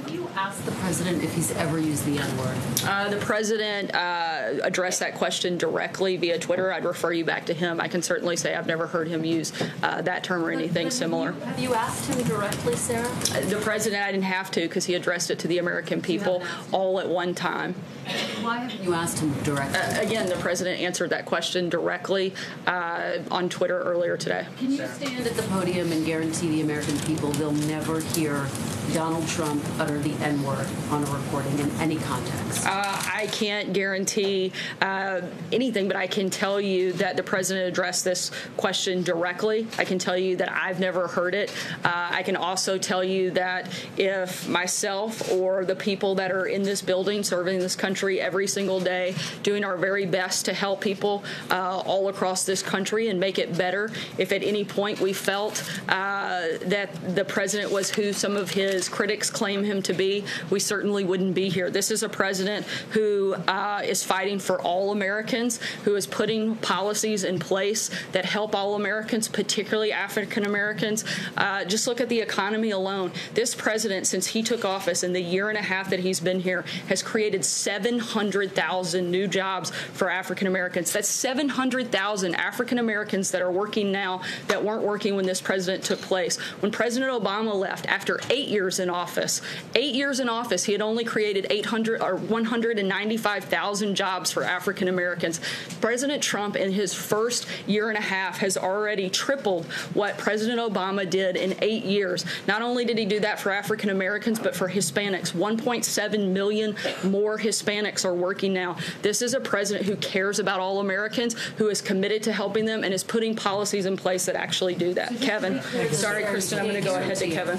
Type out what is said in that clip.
Have you asked the president if he's ever used the N-word? The president addressed that question directly via Twitter. I'd refer you back to him. I can certainly say I've never heard him use that term or anything similar. Have you asked him directly, Sarah? The president, I didn't have to because he addressed it to the American people all at one time. Why haven't you asked him directly? Again, the president answered that question directly on Twitter earlier today. Can you stand at the podium and guarantee the American people they'll never hear Donald Trump utter the N-word on a recording in any context? I can't guarantee anything, but I can tell you that the president addressed this question directly. I can tell you that I've never heard it. I can also tell you that if myself or the people that are in this building serving this country every single day, doing our very best to help people all across this country and make it better, if at any point we felt that the president was who some of his critics claim him to be, we certainly wouldn't be here. This is a president who is fighting for all Americans, who is putting policies in place that help all Americans, particularly African Americans. Just look at the economy alone. This president, since he took office in the year and a half that he's been here, has created 700,000 new jobs for African Americans. That's 700,000 African Americans that are working now that weren't working when this president took place. When President Obama left after 8 years in office, he had only created 195,000 jobs for African Americans. President Trump, in his first year and a half, has already tripled what President Obama did in 8 years. Not only did he do that for African Americans, but for Hispanics. 1.7 million more Hispanics are working now. This is a president who cares about all Americans, who is committed to helping them, and is putting policies in place that actually do that. Kevin. Sorry, Kristen, I'm going to go ahead to Kevin.